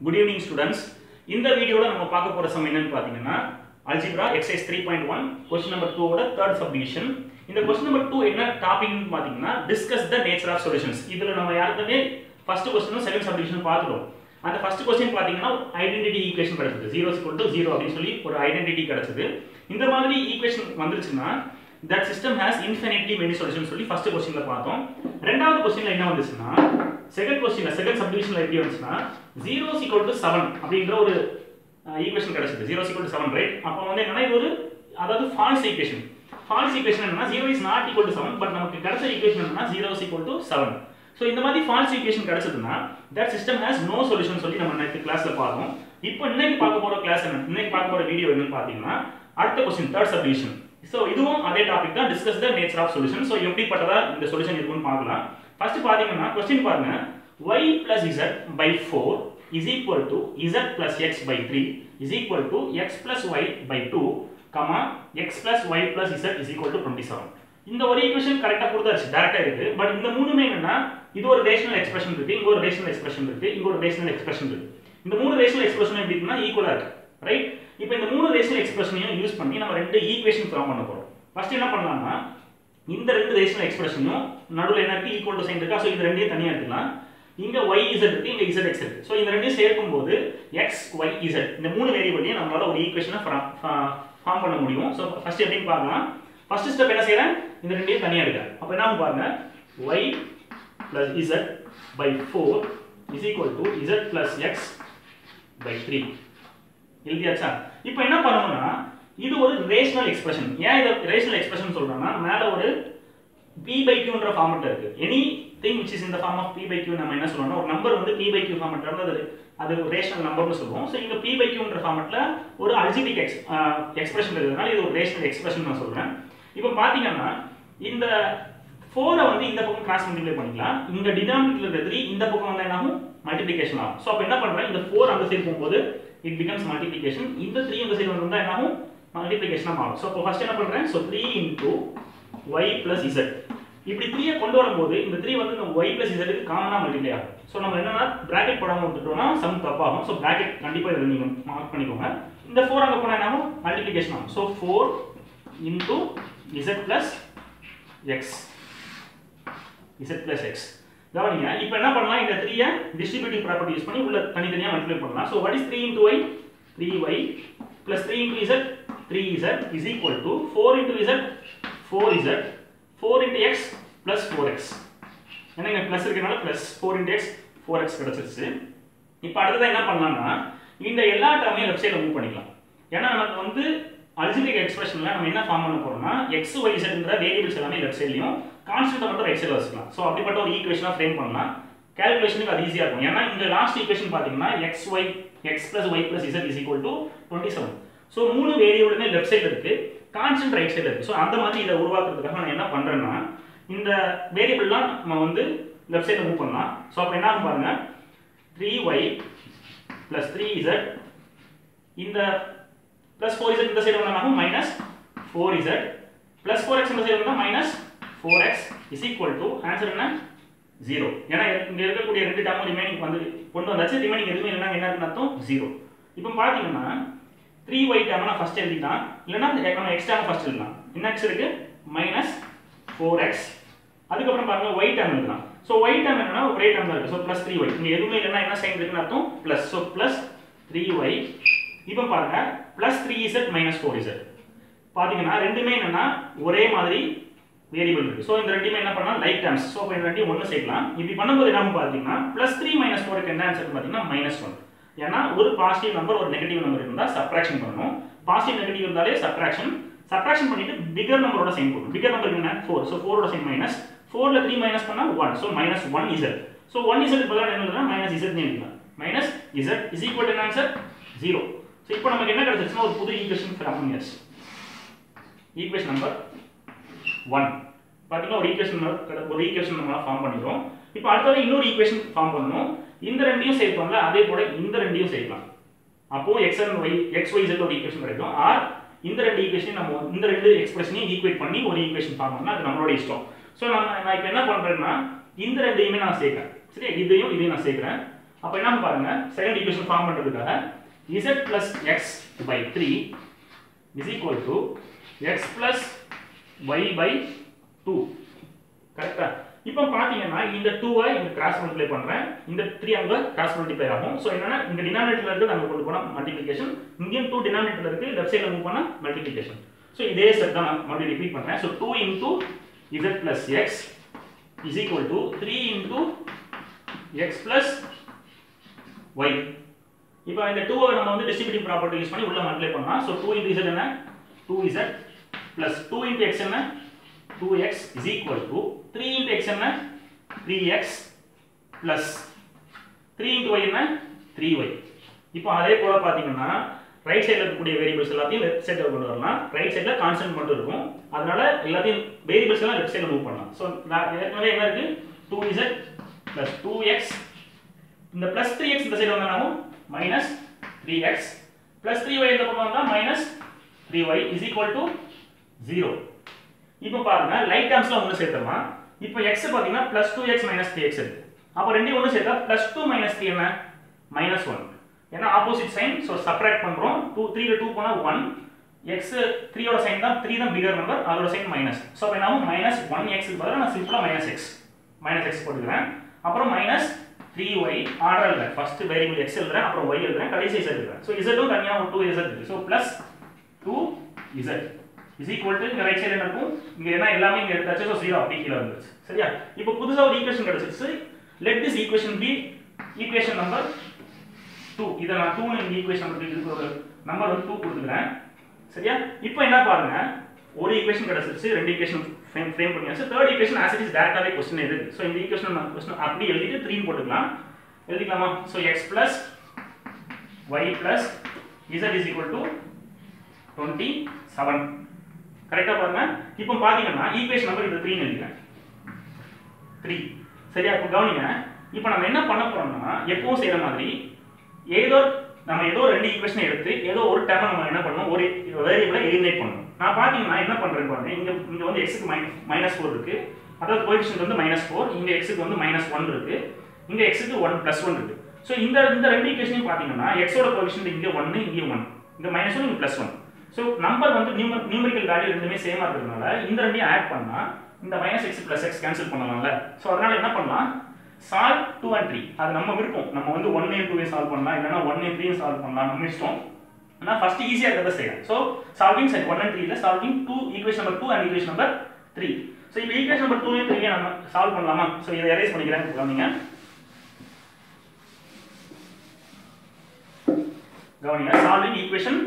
Good evening students. இந்த வீடியோல நம்ம பார்க்க போற சம் என்னன்னு பாத்தீங்கன்னா algebra exercise 3.1 question number 2 ஓட third subdivision. இந்த question number 2 என்ன டாபிக்னு பாத்தீங்கன்னா discuss the nature of solutions. இதுல நம்ம யாருமே first question second subdivision பார்த்துட்டோம். அந்த first question பாத்தீங்கன்னா identity equation கிடைச்சது 0 0 அப்படினு சொல்லி ஒரு identity கிடைச்சது. இந்த மாதிரி equation வந்துருச்சுனா that system has infinitely many solutions சொல்லி first questionல பார்த்தோம். இரண்டாவது questionல என்ன வந்துச்சுனா second questionல second subdivisionல எப்படி வந்துச்சுனா 0 7 அப்படிங்கற ஒரு ஈக்குவேஷன் கிடைச்சது 0 7 ரைட். அப்ப வந்து என்னன்னா இது ஒரு அதாவது ஃபால்ஸ் ஈக்குவேஷன். ஃபால்ஸ் ஈக்குவேஷன் என்னன்னா 0 is not equal to 7 but நமக்கு கிடைச்ச ஈக்குவேஷன் என்னன்னா 0 7. சோ இந்த மாதிரி ஃபால்ஸ் ஈக்குவேஷன் கிடைச்சதுனா that system has no solution சொல்லி நம்ம நேத்து கிளாஸ்ல பார்த்தோம். இப்போ இன்னைக்கு பார்க்க போற கிளாஸ் என்ன இன்னைக்கு பார்க்க போற வீடியோ என்னன்னு பாத்தீங்கன்னா அடுத்த क्वेश्चन third subdivision. சோ இதுவும் அதே டாபிக் தான் discuss the nature of solution. So எப்படிப்பட்டதா இந்த சொல்யூஷன் இருக்குன்னு பார்க்கலாம். ஃபர்ஸ்ட் பாத்தீங்கன்னா क्वेश्चन பாருங்க y plus z by 4 is equal to z plus x by 3 is equal to x plus y by 2, comma x plus y plus z is equal to 27. இந்த ஒரு equation கரெக்ட்டா கொடுத்தாச்சு டைரக்டா இருக்கு. பட் இந்த மூணுமே என்னன்னா இது ஒரு ரேஷனல் எக்ஸ்பிரஷன் இருக்கு, இங்க ஒரு ரேஷனல் எக்ஸ்பிரஷன் இருக்கு, இங்க ஒரு ரேஷனல் எக்ஸ்பிரஷன் இருக்கு. இந்த மூணு ரேஷனல் எக்ஸ்பிரஷன் எப்படி இருக்குன்னா ஈக்குவலா இருக்கு ரைட். இப்போ இந்த மூணு ரேஷனல் எக்ஸ்பிரஷனையும் யூஸ் பண்ணி நம்ம ரெண்டு ஈக்குவேஷன் ஃபார்ம் பண்ண போறோம். ஃபர்ஸ்ட் என்ன பண்ணலாம்னா இந்த ரெண்டு ரேஷனல் எக்ஸ்பிரஷனும் நடுவுல என்ன இருக்கு ஈக்குவல் டு சைன் இருக்கா. சோ இது ரெண்டையும் தனியா எடுத்துக்கலாம். இங்க yz இருக்கு, இங்க zx இருக்கு. சோ இந்த ரெண்டையும் சேர்க்கும்போது x y z இந்த மூணு வேரியபிளையும் நம்மளால ஒரு ஈக்குவேஷனை ஃபார்ம் பண்ண முடியும். சோ ஃபர்ஸ்ட் எப்படின்னு பார்க்கலாம். ஃபர்ஸ்ட் ஸ்டெப் என்ன செய்றேன் இந்த ரெண்டையும் தனியா எடுக்கிறேன். அப்ப என்ன ஆகும் பாருங்க y plus z by 4 is equal to z plus x by 3 எழுதியாச்சா. இப்போ என்ன பண்ணனும்னா இது ஒரு ரேஷனல் எக்ஸ்பிரஷன். ஏன் இத ரேஷனல் எக்ஸ்பிரஷன் சொல்றேன்னா மேல ஒரு p by q ன்ற ஃபார்மட்ல இருக்கு. anything which is in the form of p by q நம்ம என்ன சொல்றோம்னா ஒரு நம்பர் வந்து p by q ஃபார்மட்ல இருந்தா அது ரேஷனல் நம்பர்னு சொல்றோம். சோ இங்க p by q ன்ற ஃபார்மட்ல ஒரு அல்ஜிபிரிக் எக்ஸ்பிரஷன் இருக்குதுனால இது ஒரு ரேஷனல் எக்ஸ்பிரஷன் நான் சொல்றேன். இப்போ பாத்தீங்கன்னா இந்த 4 வந்து இந்த பக்கம் கிராஸ் மல்டிப்ளை பண்ணிக்கலாம். இங்க டினாமினேட்டர்ல இருக்க 3 இந்த பக்கம் வந்தா என்ன ஆகும் மல்டிப்ளிகேஷன் ஆகும். சோ அப்ப என்ன பண்றேன் இந்த 4 அந்த சைடு போகும்போது it becomes multiplication. இந்த 3 அந்த சைடு வந்தா என்ன ஆகும் மல்டிப்ளிகேஷன் ஆகும். சோ அப்ப ஃபர்ஸ்ட் என்ன பண்றேன் so 3 into y plus z. இப்படி 3 கொண்டு வரும்போது இந்த 3 வந்து இந்த y plus z க்கு காமனா மல்டிப்ளை ஆகும். சோ நம்ம என்னன்னா பிராக்கெட் போடாம விட்டுட்டோம்னா சம் தப்பாகும். சோ பிராக்கெட் கண்டிப்பா இத நீங்க மார்க் பண்ணிக்கோங்க. இந்த 4 அங்க போனா என்ன ஆகும் மல்டிப்ளிகேஷன் ஆகும். So 4 into z plus x z plus x. கவனிங்க இப்போ என்ன பண்ணலாம் இந்த 3 ஐ டிஸ்ட்ரிபியூட்டிவ் ப்ராப்பர்ட்டி யூஸ் பண்ணி உள்ள தனித்தனியா மல்டிப்ளை பண்ணலாம். So what is 3 into y 3y plus 3 into z 3z is equal to 4 into z 4z 4 into x plus 4x. என்னங்க பிளஸ் இருக்கனால பிளஸ் 4 into x 4x கிடைச்சிருச்சு. இப்போ அடுத்து என்ன பண்ணலாம்னா இந்த எல்லா டேர்மையும் லெஃப்ட் சைடுல மூவ் பண்ணிக்கலாம். ஏன்னா நமக்கு வந்து அல்ஜிபிரிக் எக்ஸ்பிரஷன்ல நம்ம என்ன ஃபார்ம் பண்ண போறோம்னா x y z ன்ற வேரியபிள்ஸ் எல்லாமே லெஃப்ட் சைடுலயும் கான்ஸ்டன்ட் மட்டும் ரைட் சைடுல வச்சுக்கலாம். சோ அப்படிப்பட்ட ஒரு ஈக்குவேஷனா ஃப்ரேம் பண்ணலாம். கால்குலேஷனுக்கு அது ஈஸியா இருக்கும். ஏன்னா இந்த லாஸ்ட் ஈக்குவேஷன் பாத்தீங்கன்னா x plus y plus z is equal to 27. So மூணு வேரியபிளுமே லெஃப்ட் சைடுல இருக்கு, கான்ஸ்டன்ட் ரைட் சைடுல இருக்கு. சோ அந்த மாதிரி இத உருவாக்குறதுக்காக நான் என்ன பண்றேன்னா இந்த வேரியபிள்லாம் நம்ம வந்து லெஃப்ட் சைடுல மூவ் பண்ணலாம். சோ அப்ப என்ன ஆகும் பாருங்க 3y plus 3z இந்த plus 4z இந்த சைடு வந்தா ஆகும் -4z plus 4x இந்த சைடு வந்தா -4x is equal to answer என்ன 0. ஏன்னா இங்க இருக்கக்கூடிய ரெண்டு டேர்ம் ரிமைனிங் வந்து கொண்டு வந்தாச்சு. ரிமைனிங் எதுவுமே இல்லனா என்ன இருக்குன்னு அர்த்தம் 0. இப்போ பாத்தீங்கன்னா 3y டேர்ம் நான் ஃபர்ஸ்ட் எழுதிட்டேன். இல்லனா நம்ம x டேர்ம் ஃபர்ஸ்ட் எழுதலாம். என்ன x இருக்கு -4x. அதுக்கு அப்புறம் பாருங்க y டேர்ம் எழுதலாம். சோ y டேர்ம் என்னன்னா ஒரே டேர்ம் தான் இருக்கு. So +3y. இங்க எதுவுமே இல்லனா என்ன சைன் இருக்குன்னு அர்த்தம் பிளஸ். So +3y. இப்போ பாருங்க +3z -4z. பாத்தீங்கன்னா ரெண்டுமே என்னன்னா ஒரே மாதிரி வேரியபிள் இருக்கு. சோ இந்த ரெண்டுமே என்ன பண்ணலாம் லைக் டேர்ம்ஸ். சோ அப்ப இந்த ரெண்டையும் ஒண்ணு சேர்க்கலாம். இப்படி பண்ணும்போது என்ன ஆகும் பாத்தீங்கன்னா +3 - 4 க்கு என்ன ஆன்சர் பாத்தீங்கன்னா -1. ஏன்னா ஒரு பாசிட்டிவ் நம்பர் ஒரு நெகட்டிவ் நம்பர் இருந்தா சப்ட்ராக்ஷன் பண்ணனும். பாசிட்டிவ் நெகட்டிவ் இருந்தாலே சப்ட்ராக்ஷன் பண்ணிட்டு பிகர் நம்பரோட சைன் போடணும். பிகர் நம்பர் என்ன 4. சோ 4 ஓட சைன் மைனஸ் 4 ல 3 மைனஸ் பண்ணா 1. So -1z. சோ 1z க்கு பதிலா என்ன எழுதலாம் -z ன்னு எழுதலாம். -z is equal to answer 0. So இப்போ நமக்கு என்ன கிடைச்சிருச்சுனா ஒரு புது ஈக்குவேஷன் ஃபார்ம் பண்ணியாச்சு. ஈக்குவேஷன் நம்பர் 1 பாத்தீங்கன்னா ஒரு ஈக்குவேஷன் நம்ம ஃபார்ம் பண்ணிரோம். இப்போ அடுத்து இன்னொரு ஈக்குவேஷன் ஃபார்ம் பண்ணனும். இந்த ரெண்டையும் சேர்ப்போம்ல அதே போல இந்த ரெண்டையும் சேர்க்கலாம். அப்போ x and y x y z ஒரு ஈக்குவேஷன் கிடைக்கும். ஆர் இந்த ரெண்டு ஈக்குவேஷனையும் நம்ம இந்த ரெண்டு எக்ஸ்பிரஷனையும் ஈக்குவேட் பண்ணி ஒரு ஈக்குவேஷன் ஃபார்ம் பண்ணா அது நம்மளோட இஷ்டம். சோ நான் இப்போ என்ன பண்றேன்னா இந்த ரெண்டையுமே நான் சேர்க்கிறேன். சரி இதையும் நான் சேர்க்கிறேன். அப்ப என்ன பாருங்க செகண்ட் ஈக்குவேஷன் ஃபார்ம் பண்றதுக்காக z plus x by 3 is equal to x plus y by 2. கரெக்ட்டா? இப்போ பாத்தீங்கன்னா இந்த 2 ஐ இங்க கிராஸ் மல்டிப்ளை பண்றேன். இந்த 3 அங்க கிராஸ் மல்டிப்ளை ஆகும். சோ என்னன்னா இந்த டினாமினேட்டர்ல இருந்து நம்ம கொண்டு போனா மல்டிப்ளிகேஷன், இங்கேயும் 2 டினாமினேட்டர்ல இருக்கு, லெஃப்ட் சைடுல மூவ் பண்ணா மல்டிப்ளிகேஷன். சோ இதே ஸ்டெப் தான் நான் மறுபடியும் ரிப்பீட் பண்றேன். So 2 into z plus x is equal to 3 into x plus y. இப்போ இந்த 2 ஐ நம்ம வந்து டிஸ்ட்ரிபியூட்டிவ் ப்ராப்பர்ட்டி யூஸ் பண்ணி உள்ள மல்டிப்ளை பண்ணலாம். சோ 2 into z என்ன 2z plus 2 into x என்ன 2x is equal to 3 into x என்ன 3x plus 3 into y என்ன 3y. இப்போ அதே போல பாத்தீங்கன்னா ரைட் சைடுல இருக்கக்கூடிய வேரியபிள்ஸ் எல்லாத்தையும் லெஃப்ட் சைடுல கொண்டு வரலாம். ரைட் சைடுல கான்ஸ்டன்ட் மட்டும் இருக்கும். அதனால எல்லாத்தையும் வேரியபிள்ஸ் எல்லாம் லெஃப்ட் சைடுல மூவ் பண்ணலாம். சோ ஏற்கனவே என்ன இருக்கு 2z plus 2x, இந்த plus 3x இந்த சைடு வந்தாலும் minus 3x plus 3y இந்த பக்கம் வந்தா minus 3y is equal to 0. இப்போ பாருங்க லைட் டேர்ம்ஸ்ல ஒன்னு சேர்த்தோமா. இப்போ x பாத்தீங்கன்னா plus 2x minus 3x இருக்கு. அப்ப ரெண்டையும் ஒன்னு சேர்த்தா plus 2 minus 3 என்ன minus 1. ஏன்னா ஆப்போசிட் சைன், சோ சப்ட்ராக்ட் பண்றோம். 3 ல 2 போனா 1. x 3 ஓட சைன் தான் 3 தான் பிகர் நம்பர், அதோட சைன் மைனஸ். சோ அப்ப என்னாகும் minus 1x க்கு பதிலா நான் சிம்பிளா minus x போட்டுக்கிறேன். அப்புறம் minus 3y ஆர்டர்ல ஃபர்ஸ்ட் வேரியபிள் x எழுதுறேன், அப்புறம் y எழுதுறேன், கடைசி z எழுதுறேன். சோ z உம் தனியா 2z இருக்கு. So plus 2z is equal to இந்த ரைட் சைடுல இருக்கும். இங்க என்ன எல்லாமே இங்க எடுத்தாச்சு. சோ 0 அப்படியே கீழ வந்துருச்சு. சரியா? இப்போ புதுசா ஒரு ஈக்குவேஷன் கிடைச்சிருச்சு. let this equation be equation number 2. இத நான் 2 னு இந்த ஈக்குவேஷன் நம்பர் இதுக்கு ஒரு நம்பர் வந்து 2 கொடுத்துக்கிறேன். சரியா? இப்போ என்ன பாருங்க, ஒரு ஈக்குவேஷன் கிடைச்சிருச்சு, ரெண்டு ஈக்குவேஷன் ஃப்ரேம் பண்ணியாச்சு. Third equation as it is டைரக்டாவே क्वेश्चन இருக்கு. சோ இந்த ஈக்குவேஷன் நான் क्वेश्चन அப்படியே எழுதிட்டு 3 னு போட்டுக்கலாம். எழுதிக்கலாமா? So x plus y plus z is equal to 27. கரெக்ட்டா பாருங்க. இப்போ பாத்தீங்கன்னா ஈக்குவேஷன் நம்பர் இது 3 னு எழுதிக்கிறேன். 3. சரியா? இப்போ கவனிங்க. இப்போ நம்ம என்ன பண்ண போறோம்னா எப்பவும் செய்யற மாதிரி ஏதோ ரெண்டு ஈக்குவேஷன் எடுத்து ஏதோ ஒரு டேர்ம் நம்ம என்ன பண்ணனும், ஒரு வேரியபிளை எலிமினேட் பண்ணனும். நான் பாத்தீங்கன்னா என்ன பண்றேன் பாருங்க. இங்க வந்து x க்கு -4 இருக்கு. அதாவது கோஎஃபிஷியன்ட் வந்து -4, இங்க x க்கு வந்து -1 இருக்கு. இங்க x க்கு 1 + 1 இருக்கு. சோ இந்த ரெண்டு ஈக்குவேஷனையும் பாத்தீங்கன்னா x ஓட கோஎஃபிஷியன்ட் இங்க 1, இங்க 1. இங்க -1, இங்க +1. சோ நம்பர் வந்து நியூமெரிக்கல் வேல்யூ ரெண்டுமே சேமா இருக்கிறதுனால இந்த ரெண்டையும் ஆட் பண்ணா இந்த -x + x கேன்சல் பண்ணலாம்ல. சோ அதனால என்ன பண்ணலாம், solve 2 and 3. அது நம்ம விருப்பம். நம்ம வந்து 1 and 2 சால்வ் பண்ணலாம், இல்லனா 1 and 3 சால்வ் பண்ணலாம், நம்ம இஷ்டம். ஆனா ஃபர்ஸ்ட் ஈஸியா இருக்கத செய்யலாம். சோ சால்விங் செட் 1 and 3 ல solving 2 equation number 2 and equation number 3. So இப்போ ஈக்குவேஷன் நம்பர் 2 and 3 நம்ம சால்வ் பண்ணலாமா? சோ இத எரேஸ் பண்ணிக்கிறேன். கவனிங்க சால்விங் ஈக்குவேஷன்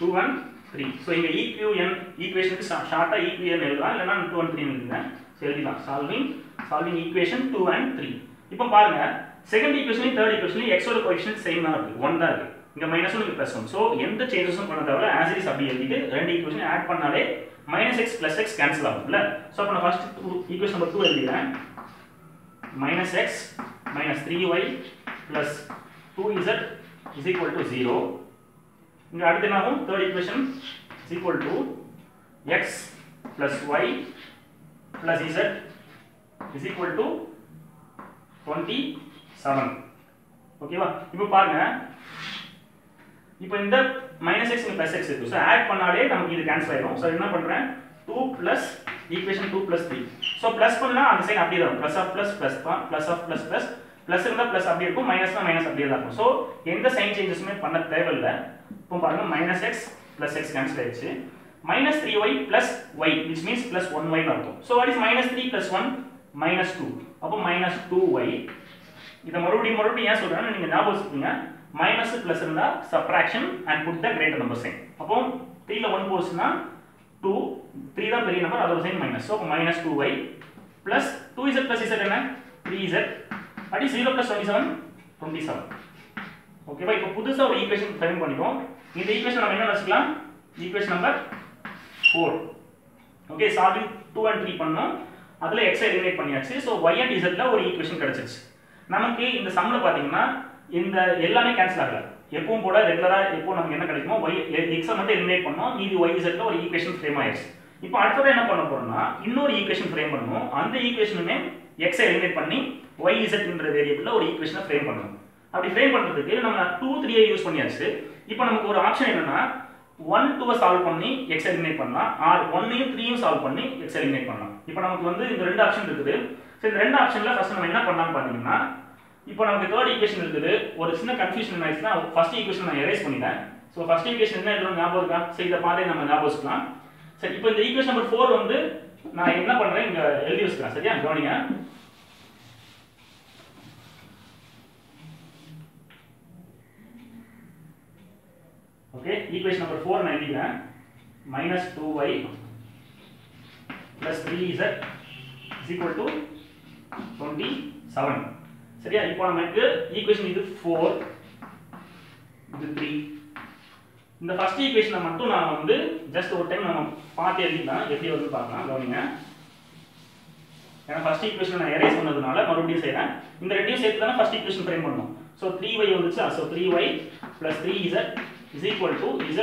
2 and 3. So இங்க EQN ஈக்குவேஷனுக்கு ஷார்ட்டா EQN எழுதலாம், இல்லனா 2 and 3 எழுதுங்க. சோ எழுதிடலாம் சால்விங் ஈக்குவேஷன் 2 and 3. இப்போ பாருங்க செகண்ட் ஈக்குவேஷன்லயும் தேர்ட் ஈக்குவேஷன்லயும் x ஓட கோஎஃபிஷியன்ட் சேம் தான் இருக்கு, 1 தான் இருக்கு. இங்க -1 இங்க +1. சோ எந்த சேஞ்சஸும் பண்ண தேவையில்ல, as it is அப்படியே எழுதிட்டு ரெண்டு ஈக்குவேஷனை ஆட் பண்ணாலே -x + x கேன்சல் ஆகும்ல. சோ அப்ப நான் first equation number 2 எழுதிறேன். -x - 3y + 2z is equal to 0. இங்க அடுத்து என்ன ஆகும், third equation is equal to x + y + z is equal to 27. ஓகேவா? இப்போ பாருங்க, இப்போ இந்த -x இங்க +x இருக்கு. சோ ஆட் பண்ணாலே நமக்கு இது கேன்சல் ஆயிடும். சோ என்ன பண்றேன், 2 plus ஈக்குவேஷன் 2 + 3. சோ ப்ளஸ் பண்ணா அந்த சைடு அப்படியே வரும். ++ ++ இருந்தா ப்ளஸ் அப்படியே இருக்கும், மைனஸ்னா மைனஸ் அப்படியே தான் இருக்கும். சோ எந்த சைன் சேஞ்சஸுமே பண்ண தேவையில்லை. இப்போ பாருங்க -x + x கேன்சல் ஆயிடுச்சு. -3y + y which means +1y னு அர்த்தம். So what is -3 + 1 -2. அப்போ -2y. இத மறுபடியும் ஏன் சொல்றேன்னா நீங்க ஞாபகம் வச்சுக்கீங்க, மைனஸ் பிளஸ் இருந்தா subtraction and put the greater number sign. அப்போ 3 ல 1 போச்சுனா 2, 3 தான் பெரிய நம்பர், அதோட sign minus. So -2y + 2z + z என்ன 3z. அடி 0 + 27. ஓகேவா? இப்போ புதுசா ஒரு ஈக்குவேஷன் ஃப்ரேம் பண்ணிட்டோம். இந்த ஈக்குவேஷன் நம்ம என்ன வச்சுக்கலாம், equation number 4. Okay, solving 2 and 3 பண்ணோம். அதுல x எலிமினேட் பண்ணியாச்சு. சோ y and z ல ஒரு ஈக்குவேஷன் கிடைச்சிருச்சு. நமக்கு இந்த சம்ல பாத்தீங்கன்னா இந்த எல்லாமே கேன்சல் ஆகல. எப்பவும் போல ரெகுலரா எப்போ நமக்கு என்ன கிடைக்குமோ y x மட்டும் எலிமினேட் பண்ணோம், மீதி y z ல ஒரு ஈக்குவேஷன் ஃப்ரேம் ஆயிடுச்சு. இப்போ அடுத்தது என்ன பண்ண போறோம்னா இன்னொரு ஈக்குவேஷன் ஃப்ரேம் பண்ணனும். அந்த ஈக்குவேஷனுமே x ஐ எலிமினேட் பண்ணி y z என்ற வேரியபிள்ல ஒரு ஈக்குவேஷனை ஃப்ரேம் பண்ணனும். அப்படி ஃப்ரேம் பண்றதுக்கு நம்ம 2 3 ஐ யூஸ் பண்ணியாச்சு. இப்போ நமக்கு ஒரு ஆப்ஷன் என்னன்னா 1 2 சால்வ் பண்ணி x எலிமினேட் பண்ணலாம் ஆர் 1 ஐயும் 3 ஐயும் சால்வ் பண்ணி x எலிமினேட் பண்ணலாம். இப்போ நமக்கு வந்து இந்த ரெண்டு ஆப்ஷன் இருக்குது. சோ இந்த ரெண்டு ஆப்ஷன்ல ஃபர்ஸ்ட் நம்ம என்ன பண்ணலாம் பாத்தீங்கன்னா இப்போ நமக்கு தேர்ட் ஈக்குவேஷன் இருக்குது. ஒரு சின்ன கன்ஃபியூஷன் என்ன ஆயிடுச்சுனா ஃபர்ஸ்ட் ஈக்குவேஷன் நான் எரேஸ் பண்ணிட்டேன். சோ ஃபர்ஸ்ட் ஈக்குவேஷன் என்ன எழுதணும் ஞாபகம் இருக்கா? சோ இத பாத்தே நம்ம ஞாபகம் வச்சுக்கலாம். சரி இப்போ இந்த ஈக்குவேஷன் நம்பர் 4 வந்து நான் என்ன பண்றேன் இங்க எழுதி வச்சிருக்கேன். சரியா? கவனிங்க. ஓகே ஈக்குவேஷன் நம்பர் 4 நான் எழுதிக்கிறேன். -2y + 3z = 27. சரியா? இப்போ நமக்கு ஈக்குவேஷன் இது 4 இது 3. இந்த ஃபர்ஸ்ட் ஈக்குவேஷனை மட்டும் நான் வந்து ஜஸ்ட் ஒரு டைம் நம்ம பார்த்து எழுதிக்கலாம். எப்படி வந்து பார்க்கலாம். கவனிங்க. ஏன்னா ஃபர்ஸ்ட் ஈக்குவேஷன் நான் எரேஸ் பண்ணதுனால மறுபடியும் செய்றேன். இந்த ரெண்டையும் சேர்த்து தான் ஃபர்ஸ்ட் ஈக்குவேஷன் ஃப்ரேம் பண்ணனும். சோ 3y வந்துச்சு. சோ 3y + 3z = z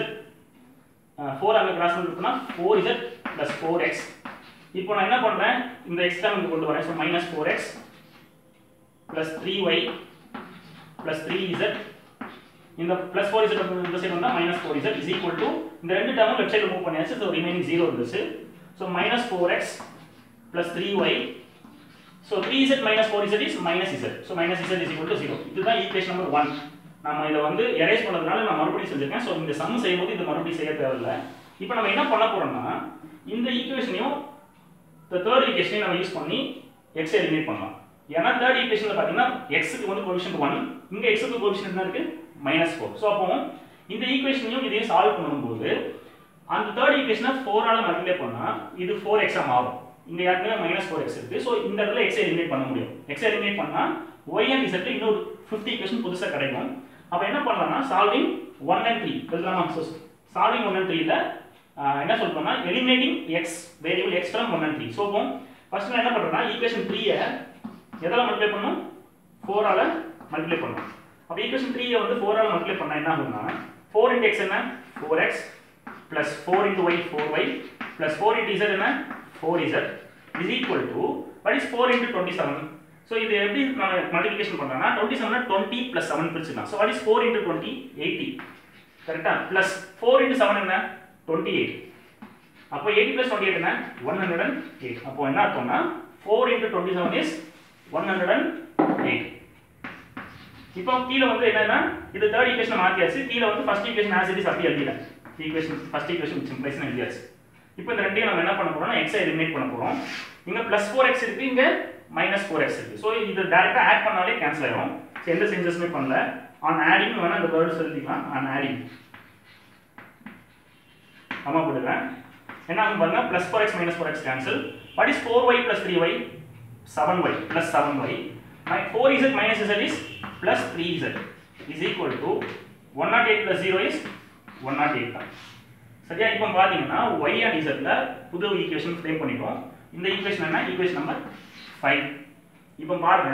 4 அங்க கிராஸ் பண்ணிட்டோம்னா 4z + 4x. இப்போ நான் என்ன பண்றேன் இந்த x டேர்ம் இங்க கொண்டு வரேன். சோ -4x + 3y + 3z இந்த +4z இந்த சைடு வந்தா -4z = இந்த ரெண்டு டேர்மும் லெஃப்ட் சைடுல மூவ் பண்ணியாச்சு. சோ ரிமைனிங் 0 இருந்துச்சு. So -4x + 3y so 3z - 4z is -z. so -z = 0. இதுதான் ஈக்குவேஷன் நம்பர் 1. நாம இத வந்து எரேஸ் பண்ணதுனால நான் மறுபடியும் செஞ்சிருக்கேன். சோ இந்த சம் செய்யும்போது இது மறுபடியும் செய்ய தேவையில்ல. இப்போ நம்ம என்ன பண்ண போறோம்னா இந்த ஈக்குவேஷனையும் the third equation நம்ம யூஸ் பண்ணி x ஐ எலிமினேட் பண்ணலாம். ஏன்னா third equationல பாத்தீங்கன்னா x க்கு வந்து கோஎஃபிஷியன்ட் 1, இங்க x க்கு கோஎஃபிஷியன்ட் என்ன இருக்கு? -4. சோ அப்போ இந்த ஈக்குவேஷனையும் இதையும் சால்வ் பண்ணும்போது அந்த third equation 4 ஆல மல்டிப்ளை பண்ணா இது 4x ஆ மாறும். இங்க ஏற்கனவே -4x இருக்கு. சோ இந்த இடத்துல x ஐ எலிமினேட் பண்ண முடியும். x ஐ எலிமினேட் பண்ணா y and z ல இன்னொரு 50 ஈக்குவேஷன் புதுசா கிடைக்கும். அப்ப என்ன பண்ணலாம்னா சால்விங் 1 and 3 எழுதலாமா? சோ சால்விங் 1 and 3 ல என்ன சொல்றோம்னா eliminating x variable x from 1 and 3. So இப்போ ஃபர்ஸ்ட் நான் என்ன பண்றேன்னா ஈக்குவேஷன் 3 ஐ எதால மல்டிப்ளை பண்ணனும்? 4 ஆல மல்டிப்ளை பண்ணனும். அப்ப ஈக்குவேஷன் 3 ஐ வந்து 4 ஆல மல்டிப்ளை பண்ணா என்ன ஆகும்னா 4 × x என்ன? 4x + 4 × y 4y + 4 × z என்ன? 4z = what is 4 × 27? so இது எப்படி நான் மல்டிப்ளிகேஷன் பண்றேன்னா 27 னா 20 + 7 பிரிச்சுக்கலாம். so what is 4 × 20? 80. கரெக்ட்டா? plus 4 × 7 என்ன? 28. அப்போ 80 + 28 என்ன? 108. அப்போ என்ன அர்த்தம்னா 4 × 27 is 108. இப்போ கீழ வந்து என்னன்னா இது தேர்ட் ஈக்குவேஷன் மாத்தியாச்சு. கீழ வந்து first equation as it is அப்படியே எழுதிடலாம். ஈக்குவேஷன் ஃபர்ஸ்ட் ஈக்குவேஷன் சிம்பிளைஸ் எழுதியாச்சு. இப்போ இந்த ரெண்டையும் நம்ம என்ன பண்ண போறோம்னா x ஐ எலிமினேட் பண்ண போறோம். இங்க +4x இருக்கு, இங்க -4x இருக்கு. சோ இது டைரக்ட்டா ஆட் பண்ணாலே கேன்சல் ஆயிடும். சோ எந்த சேஞ்சஸுமே பண்ணல. on adding வேணா இந்த வேர்ட்ஸ் எழுதிக்கலாம். on adding ஆமா போடுறேன். என்ன ஆகும் பாருங்க +4x -4x cancel. what is 4y + 3y? 7y + 7y. 4z - z is +3z = 108 + 0 is 108 தான். சரியா? இப்போ பாத்தீங்கன்னா y and z ல புது ஈக்குவேஷன் ஃப்ரேம் பண்ணிட்டோம். இந்த ஈக்குவேஷன் என்ன? Equation number 5. இப்போ பாருங்க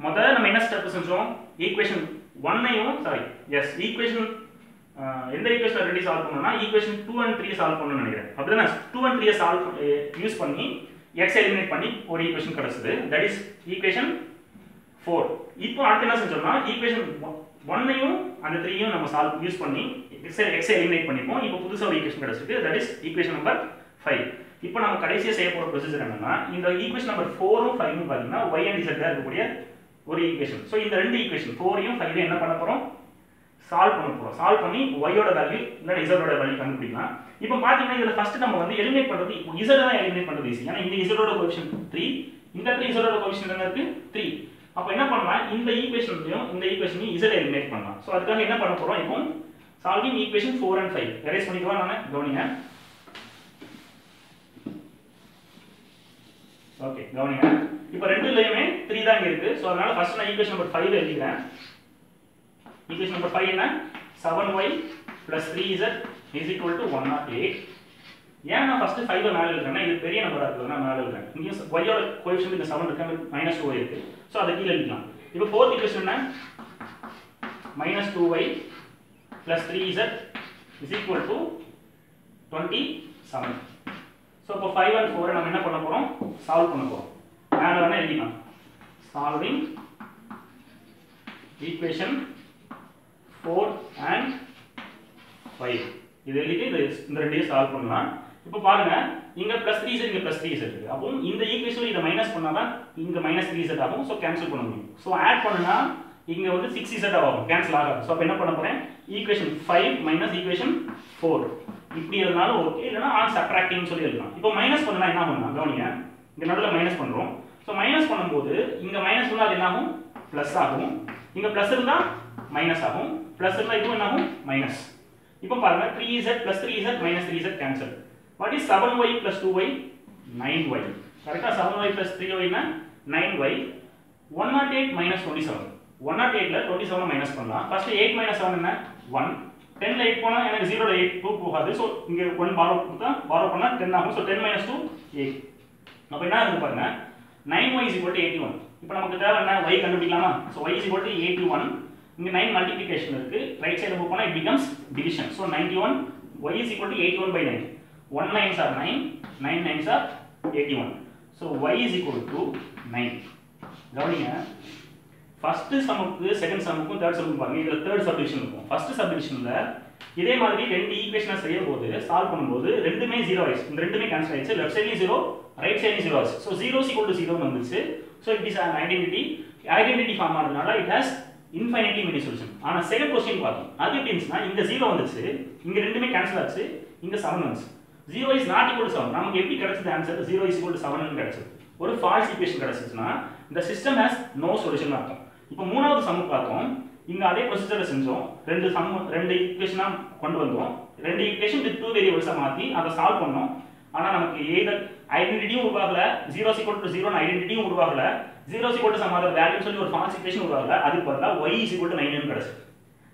முதல்ல நம்ம என்ன ஸ்டெப் செஞ்சோம்? ஈக்குவேஷன் 1 ஐயும் ஈக்குவேஷன் எந்த ஈக்குவேஷன் ரெடி சால்வ் பண்ணனும்னா ஈக்குவேஷன் 2 and 3 சால்வ் பண்ணனும்னு நினைக்கிறேன். அப்படிதானே? 2 and 3 சால்வ் யூஸ் பண்ணி x எலிமினேட் பண்ணி ஒரு ஈக்குவேஷன் கிடைச்சது. That is equation 4. இப்போ அடுத்து என்ன செஞ்சோம்னா ஈக்குவேஷன் 1 ஐயும் அந்த 3 ஐயும் நம்ம சால்வ் யூஸ் பண்ணி x எலிமினேட் பண்ணிப்போம். இப்போ புதுசா ஒரு ஈக்குவேஷன் கிடைச்சிருக்கு. That is equation number 5. இப்போ நம்ம கடைசியா செய்ய போற ப்ரொசீஜர் என்னன்னா இந்த ஈக்குவேஷன் நம்பர் 4 உம் 5 உம் பாத்தீங்கன்னா y and z ல இருக்கக்கூடிய ஒரு ஈக்குவேஷன். சோ இந்த ரெண்டு ஈக்குவேஷன் 4 ஐயும் 5 ஐயும் என்ன பண்ண போறோம்? சால்வ் பண்ண போறோம். சால்வ் பண்ணி y ஓட வேல்யூ இல்ல z ஓட வேல்யூ கண்டுபிடிக்கலாம். இப்போ பாத்தீங்கன்னா இதுல ஃபர்ஸ்ட் நம்ம வந்து எலிமினேட் பண்றது z தான் எலிமினேட் பண்றது ஈஸி. ஏன்னா இந்த z ஓட கோஎஃபிஷியன்ட் 3, இந்த இடத்துல z ஓட கோஎஃபிஷியன்ட் என்ன இருக்கு? 3. அப்ப என்ன பண்ணலாம்? இந்த ஈக்குவேஷனையும் இந்த ஈக்குவேஷனையும் z எலிமினேட் பண்ணலாம். சோ அதுக்காக என்ன பண்ண போறோம்? இப்போ சால்விங் ஈக்குவேஷன் 4 and 5 எரேஸ் பண்ணிடுவா நானே. கவனிங்க. ஓகே கவனிங்க. இப்போ ரெண்டுலயுமே 3 தான் இருக்கு. சோ அதனால ஃபர்ஸ்ட் நான் ஈக்குவேஷன் நம்பர் 5 எழுதிக்கிறேன். ஈக்குவேஷன் நம்பர் 5 என்ன? 7y + 3z = 108. ஏன் நான் ஃபர்ஸ்ட் 5 மேல எழுதுறேன்னா இது பெரிய நம்பரா இருக்குதுனா மேல எழுதுறேன். இங்க y ஓட கோஎஃபிஷியன்ட் இந்த 7 இருக்கு, -2y இருக்கு. சோ அத கீழ எழுதிக்கலாம். இப்போ ஃபோர்த் ஈக்குவேஷன் என்ன? -2y + 3z = 27. இப்போ 5 and 4 நம்ம என்ன பண்ண போறோம் சால்வ் பண்ண போறோம் மேல வேணா எழுதிக்கலாம் சால்விங் ஈக்குவேஷன் 4 and 5 இது எழுதிட்டு இந்த ரெண்டையும் சால்வ் பண்ணலாம் இப்போ பாருங்க இங்க +3z இங்க +3z இருக்கு அப்போ இந்த ஈக்குவேஷன்ல இத மைனஸ் பண்ணாதான் இங்க -3z ஆகும் சோ கேன்சல் பண்ண முடியும் சோ ஆட் பண்ணனா இங்க வந்து 6z ஆகும் கேன்சல் ஆகாது சோ அப்ப என்ன பண்ண போறேன் ஈக்குவேஷன் 5 ஈக்குவேஷன் 4 இப்படி எழுதினாலும் ஓகே இல்லனா ஆன் சப்ட்ராக்டிங் சொல்லி எழுதலாம் இப்போ மைனஸ் பண்ணனா என்ன ஆகும்னா கவனிங்க இங்க நடுவுல மைனஸ் பண்றோம் சோ மைனஸ் பண்ணும்போது இங்க மைனஸ் பண்ணா அது என்ன ஆகும் பிளஸ் ஆகும் இங்க பிளஸ் இருந்தா மைனஸ் ஆகும் பிளஸ் இருந்தா இது என்ன ஆகும் மைனஸ் இப்போ பாருங்க 3z + 3z - 3z cancel what is 7y + 2y 9y கரெக்ட்டா 7y + 3y னா 9y 108 - 27 108 ல 27 மைனஸ் பண்ணலாம் ஃபர்ஸ்ட் 8 - 7 என்ன 1 10 ல 8 போனா எனக்கு 0 ல 8 2 போகாது சோ இங்க 1 borrow பண்ணா 10 ஆகும் சோ 10 - 2 8 அப்ப என்ன ஆகுது பாருங்க 9y = 81 இப்போ நமக்கு தேவை என்ன y கண்டுபிடிக்கலாமா சோ y = 81 இங்க 9 மல்டிப்ளிகேஷன் இருக்கு ரைட் சைடுல மூவ் பண்ணா it becomes division so 91 y = 81/9 1 9s are 9 9 9s are 81 so y = 9 கவனிங்க ஃபர்ஸ்ட் சம்முக்கு செகண்ட் சம்முக்கும் தேர்ட் சம்முக்கும் பாருங்க இதுல தேர்ட் சப்டிவிஷன் இருக்கும் ஃபர்ஸ்ட் சப்டிவிஷன்ல இதே மாதிரி ரெண்டு ஈக்குவேஷனை செய்யும்போது சால்வ் பண்ணும்போது ரெண்டுமே 0 ஆயிடுச்சு இந்த ரெண்டுமே கேன்சல் ஆயிடுச்சு லெஃப்ட் சைடுலயும் 0 ரைட் சைடுலயும் 0 ஆச்சு so 0 = 0 வந்துச்சு so it is an identity form ஆனதுனால it has infinitely many solution ஆனா செகண்ட் क्वेश्चन பாத்தோம் அது எப்படி இருந்துச்சுனா இங்க 0 வந்துச்சு இங்க ரெண்டுமே கேன்சல் ஆச்சு இங்க 7 வந்துச்சு 0 is not equal to 7 நமக்கு எப்படி கிடைச்சது ஆன்சர் 0 is equal to 7 ன்னு கிடைச்சது ஒரு ஃபால்ஸ் ஈக்குவேஷன் கிடைச்சிச்சுனா the system has no solution அர்த்தம் இப்போ மூணாவது சம் பார்த்தோம் இங்க அதே ப்ரொசீஜரை செஞ்சோம் ரெண்டு ஈக்குவேஷனா கொண்டு வந்தோம் ரெண்டு ஈக்குவேஷன் வித் 2 வேரியபிள்ஸா மாத்தி அத சால்வ் பண்ணோம் ஆனா நமக்கு either ஐடென்டிட்டியும் உருவாகல 0 = 0 ன்னு ஐடென்டிட்டியும் உருவாகல 0 = some other value சொல்லி ஒரு ஃபால்ஸ் ஈக்குவேஷன் உருவாகல அதுக்கு பதிலா y = 9 ன்னு கிடைச்சது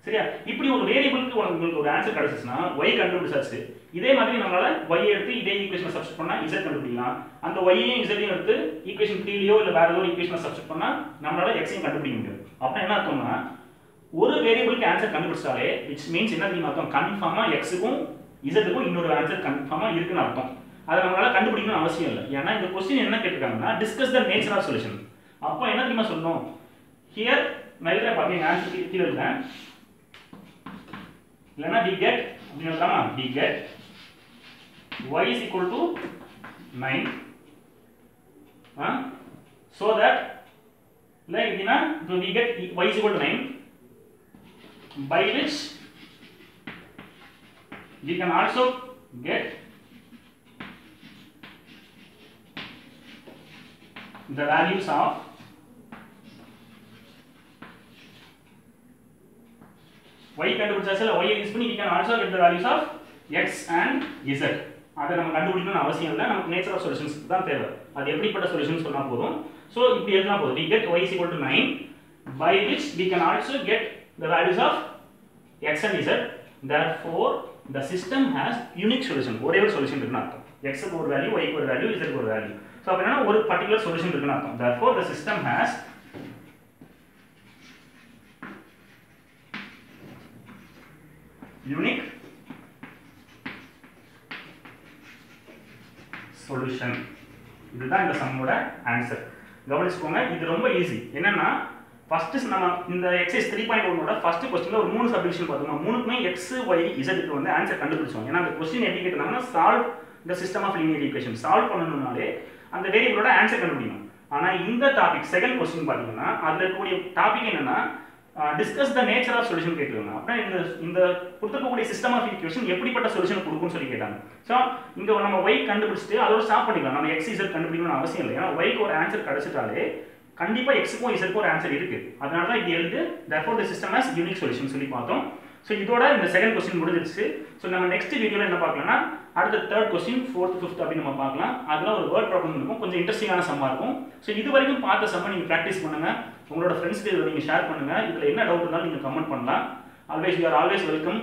சரியா இப்படி ஒரு வேரியபிளுக்கு உங்களுக்கு ஒரு ஆன்சர் கிடைச்சிச்சுனா y கண்டுபிடிச்சாச்சு இதே மாதிரி நம்மளால y எடுத்து இதே ஈக்குவேஷனை சப்ஸ்டிட்யூட் பண்ணா z கண்டுபிடிக்கலாம் அந்த y யையும் z யையும் எடுத்து ஈக்குவேஷன் 3 லயோ இல்ல வேற ஏதோ ஒரு ஈக்குவேஷனை சப்ஸ்டிட்யூட் பண்ணா நம்மளால x யையும் கண்டுபிடிக்க முடியும் அப்ப என்ன அர்த்தம்னா ஒரு வேரியபிளுக்கு ஆன்சர் கண்டுபிடிச்சாலே which means என்ன தெரியுமா அர்த்தம் கன்ஃபார்மா x க்கும் z க்கும் இன்னொரு ஆன்சர் கன்ஃபார்மா இருக்குன்னு அர்த்தம் அத நம்மளால கண்டுபிடிக்கணும் அவசியம் இல்ல ஏன்னா இந்த क्वेश्चन என்ன கேட்டிருக்காங்கன்னா discuss the nature of solution அப்ப என்ன தெரியுமா சொல்லணும் here நான் பாத்தீங்க ஆன்சர் கீழ எழுதுறேன் இல்லனா we get அப்படிங்கறதாமா we get y = 9 so that like இதுனா we get y = 9 by which we can also get the values of y கண்டுபிடிச்சாச்சல y use பண்ணி we can also get the values of x and z அத நம்ம கண்டுபிடிக்கணும்னு அவசியம் இல்ல நமக்கு nature of solutions தான் தேவை அது எப்படிப்பட்ட சொல்யூஷன் சொன்னா போதும் சோ இப்படி எழுதினா போதும் we get y = 9 by which we can also get the values of x and z therefore the system has unique solution ஒரே ஒரு சொல்யூஷன் இருக்குன்னு அர்த்தம் x க்கு ஒரு வேல்யூ y க்கு ஒரு வேல்யூ z க்கு ஒரு வேல்யூ சோ அப்ப என்ன ஒரு பர்టిక్యులர் சொல்யூஷன் இருக்குன்னு அர்த்தம் therefore the system has unique solution இதுதான் இந்த சம்மோட ஆன்சர் கவனிச்சுக்கோங்க இது ரொம்ப ஈஸி என்னன்னா ஃபர்ஸ்ட் நம்ம இந்த எக்ஸர்சைஸ் 3.1 ஓட ஃபர்ஸ்ட் क्वेश्चनல ஒரு மூணு சப்டிவிஷன் பார்த்தோம் மூணுக்குமே x y z க்கு வந்து ஆன்சர் கண்டுபிடிச்சோம் ஏன்னா அந்த क्वेश्चन எப்படி கேட்டாங்கன்னா solve the system of linear equation solve பண்ணனும்னாலே அந்த வேரியபிளோட ஆன்சர் கண்டுபிடிக்கணும் ஆனா இந்த டாபிக் செகண்ட் क्वेश्चन பாத்தீங்கன்னா அதுல இருக்கக்கூடிய டாபிக் என்னன்னா discuss the nature of solution கேக்குறாங்க அப்ப இந்த கொடுத்திருக்கக்கூடிய சிஸ்டம் ஆஃப் ஈக்குவேஷன் எப்படிப்பட்ட சொல்யூஷன் கொடுக்கும்னு சொல்லி கேட்டாங்க சோ இங்க நம்ம y கண்டுபிடிச்சிட்டு அதோட ஸ்டாப் பண்ணிக்கலாம் நம்ம x z கண்டுபிடிக்கணும்னு அவசியம் இல்லை ஏன்னா y க்கு ஒரு ஆன்சர் கிடைச்சிட்டாலே கண்டிப்பா x க்கும் z க்கும் ஒரு ஆன்சர் இருக்கு அதனால தான் இது எழுது therefore the system has unique solution சொல்லி பார்த்தோம் சோ இதோட இந்த செகண்ட் क्वेश्चन முடிஞ்சிருச்சு சோ நம்ம நெக்ஸ்ட் வீடியோல என்ன பார்க்கலாம்னா அடுத்த தேர்ட் क्वेश्चन fourth fifth அப்படி நம்ம பார்க்கலாம் அதுல ஒரு வேர்ட் ப்ராப்ளம் இருக்கும் கொஞ்சம் இன்ட்ரஸ்டிங்கான சம்மா இருக்கும் சோ இது வரைக்கும் பார்த்த சம்ம நீங்க பிராக்டீஸ் பண்ணுங்க உங்களோட ஃப்ரெண்ட்ஸ்க்கு இத நீங்க ஷேர் பண்ணுங்க இதுல என்ன டவுட் இருந்தாலும் நீங்க கமெண்ட் பண்ணலாம் always you are always welcome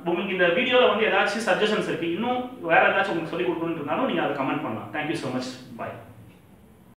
உங்களுக்கு இந்த வீடியோல வந்து ஏதாச்சும் சஜஷன்ஸ் இருக்கு இன்னும் வேற ஏதாச்சும் உங்களுக்கு சொல்லி கொடுக்கணும்னு இருந்தாலும் நீங்க அத கமெண்ட் பண்ணலாம் Thank you so much bye